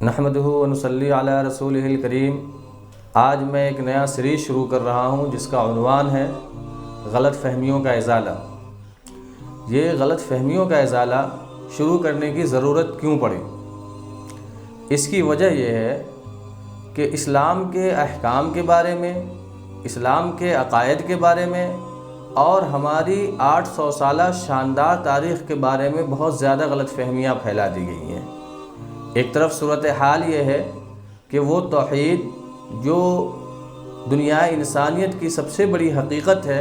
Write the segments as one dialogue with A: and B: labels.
A: نحمدہ و نصلی علی رسولہ الکریم۔ آج میں ایک نیا سیریز شروع کر رہا ہوں جس کا عنوان ہے غلط فہمیوں کا ازالہ۔ یہ غلط فہمیوں کا ازالہ شروع کرنے کی ضرورت کیوں پڑی؟ اس کی وجہ یہ ہے کہ اسلام کے احکام کے بارے میں، اسلام کے عقائد کے بارے میں اور ہماری 800 سالہ شاندار تاریخ کے بارے میں بہت زیادہ غلط فہمیاں پھیلا دی گئی ہیں۔ ایک طرف صورتحال یہ ہے کہ وہ توحید جو دنیا انسانیت کی سب سے بڑی حقیقت ہے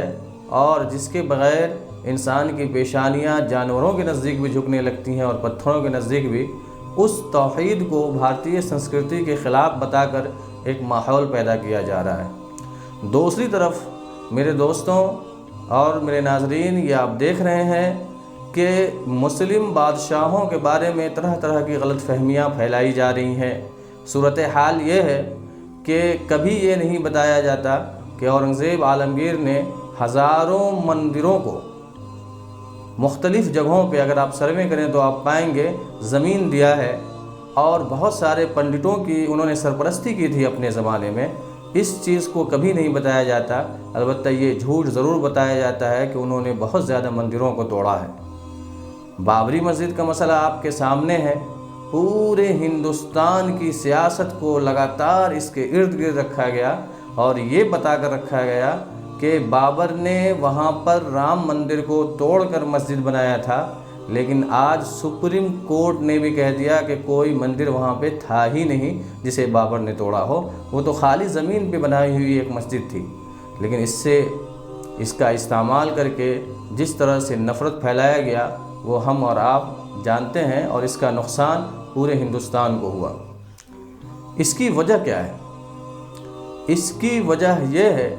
A: اور جس کے بغیر انسان کی پیشانیاں جانوروں کے نزدیک بھی جھکنے لگتی ہیں اور پتھروں کے نزدیک بھی، اس توحید کو بھارتی سنسکرتی کے خلاف بتا کر ایک ماحول پیدا کیا جا رہا ہے۔ دوسری طرف میرے دوستوں اور میرے ناظرین، یہ آپ دیکھ رہے ہیں کہ مسلم بادشاہوں کے بارے میں طرح طرح کی غلط فہمیاں پھیلائی جا رہی ہیں۔ صورتحال یہ ہے کہ کبھی یہ نہیں بتایا جاتا کہ اورنگزیب عالمگیر نے ہزاروں مندروں کو مختلف جگہوں پہ اگر آپ سروے کریں تو آپ پائیں گے زمین دیا ہے، اور بہت سارے پنڈتوں کی انہوں نے سرپرستی کی تھی اپنے زمانے میں۔ اس چیز کو کبھی نہیں بتایا جاتا، البتہ یہ جھوٹ ضرور بتایا جاتا ہے کہ انہوں نے بہت زیادہ مندروں کو توڑا ہے۔ بابری مسجد کا مسئلہ آپ کے سامنے ہے۔ پورے ہندوستان کی سیاست کو لگاتار اس کے ارد گرد رکھا گیا اور یہ بتا کر رکھا گیا کہ بابر نے وہاں پر رام مندر کو توڑ کر مسجد بنایا تھا، لیکن آج سپریم کورٹ نے بھی کہہ دیا کہ کوئی مندر وہاں پہ تھا ہی نہیں جسے بابر نے توڑا ہو، وہ تو خالی زمین پہ بنائی ہوئی ایک مسجد تھی۔ لیکن اس کا استعمال کر کے جس طرح سے نفرت پھیلایا گیا وہ ہم اور آپ جانتے ہیں، اور اس کا نقصان پورے ہندوستان کو ہوا۔ اس کی وجہ کیا ہے؟ اس کی وجہ یہ ہے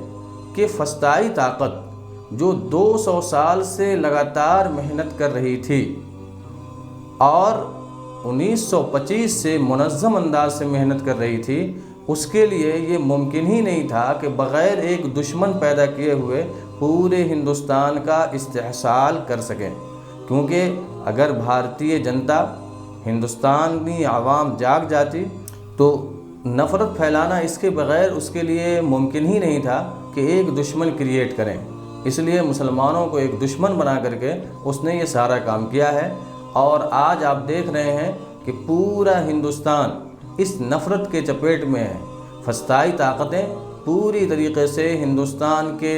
A: کہ فسطائی طاقت جو 200 سال سے لگاتار محنت کر رہی تھی اور 1925 سے منظم انداز سے محنت کر رہی تھی، اس کے لیے یہ ممکن ہی نہیں تھا کہ بغیر ایک دشمن پیدا کیے ہوئے پورے ہندوستان کا استحصال کر سکیں، کیونکہ اگر بھارتی جنتا، ہندوستانی عوام جاگ جاتی تو نفرت پھیلانا اس کے بغیر اس کے لیے ممکن ہی نہیں تھا کہ ایک دشمن کریٹ کریں۔ اس لیے مسلمانوں کو ایک دشمن بنا کر کے اس نے یہ سارا کام کیا ہے، اور آج آپ دیکھ رہے ہیں کہ پورا ہندوستان اس نفرت کے چپیٹ میں ہے۔ فسطائی طاقتیں پوری طریقے سے ہندوستان کے،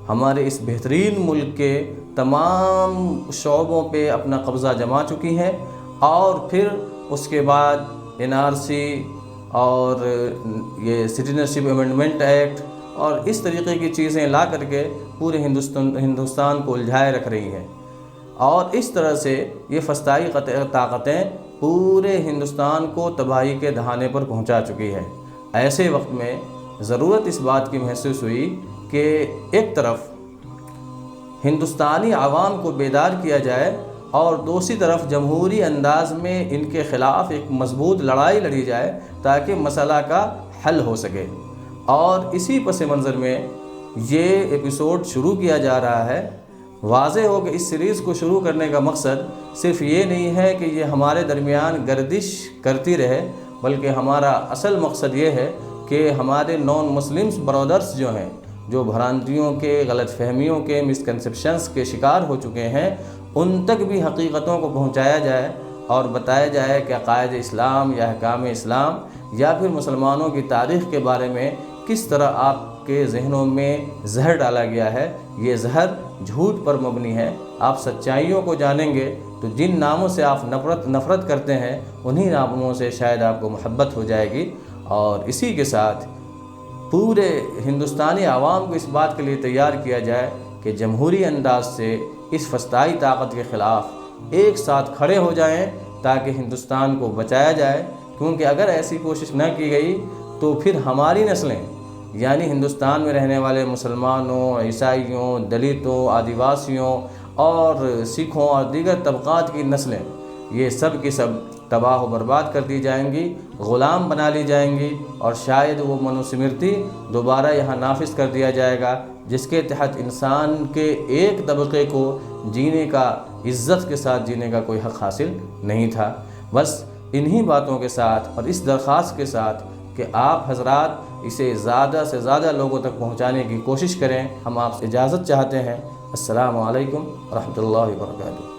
A: ہمارے اس بہترین ملک کے تمام شعبوں پہ اپنا قبضہ جما چکی ہیں، اور پھر اس کے بعد NRC اور یہ سٹیزنشپ امینڈمنٹ ایکٹ اور اس طریقے کی چیزیں لا کر کے پورے ہندوستان کو الجھائے رکھ رہی ہیں، اور اس طرح سے یہ فسطائی طاقتیں پورے ہندوستان کو تباہی کے دہانے پر پہنچا چکی ہے۔ ایسے وقت میں ضرورت اس بات کی محسوس ہوئی کہ ایک طرف ہندوستانی عوام کو بیدار کیا جائے اور دوسری طرف جمہوری انداز میں ان کے خلاف ایک مضبوط لڑائی لڑی جائے تاکہ مسئلہ کا حل ہو سکے۔ اور اسی پس منظر میں یہ ایپیسوڈ شروع کیا جا رہا ہے۔ واضح ہو کہ اس سیریز کو شروع کرنے کا مقصد صرف یہ نہیں ہے کہ یہ ہمارے درمیان گردش کرتی رہے، بلکہ ہمارا اصل مقصد یہ ہے کہ ہمارے نان مسلمس برادرز جو ہیں، جو بھرانتیوں کے، غلط فہمیوں کے، مسکنسیپشنز کے شکار ہو چکے ہیں، ان تک بھی حقیقتوں کو پہنچایا جائے اور بتایا جائے کہ عقائد اسلام یا احکام اسلام یا پھر مسلمانوں کی تاریخ کے بارے میں کس طرح آپ کے ذہنوں میں زہر ڈالا گیا ہے۔ یہ زہر جھوٹ پر مبنی ہے۔ آپ سچائیوں کو جانیں گے تو جن ناموں سے آپ نفرت کرتے ہیں انہی ناموں سے شاید آپ کو محبت ہو جائے گی، اور اسی کے ساتھ پورے ہندوستانی عوام کو اس بات کے لیے تیار کیا جائے کہ جمہوری انداز سے اس فسطائی طاقت کے خلاف ایک ساتھ کھڑے ہو جائیں تاکہ ہندوستان کو بچایا جائے، کیونکہ اگر ایسی کوشش نہ کی گئی تو پھر ہماری نسلیں، یعنی ہندوستان میں رہنے والے مسلمانوں، عیسائیوں، دلتوں، آدیواسیوں اور سکھوں اور دیگر طبقات کی نسلیں، یہ سب کی سب تباہ و برباد کر دی جائیں گی، غلام بنا لی جائیں گی، اور شاید وہ منوسمرتی دوبارہ یہاں نافذ کر دیا جائے گا جس کے تحت انسان کے ایک طبقے کو جینے کا، عزت کے ساتھ جینے کا کوئی حق حاصل نہیں تھا۔ بس انہی باتوں کے ساتھ اور اس درخواست کے ساتھ کہ آپ حضرات اسے زیادہ سے زیادہ لوگوں تک پہنچانے کی کوشش کریں، ہم آپ سے اجازت چاہتے ہیں۔ السلام علیکم ورحمۃ اللہ وبرکاتہ۔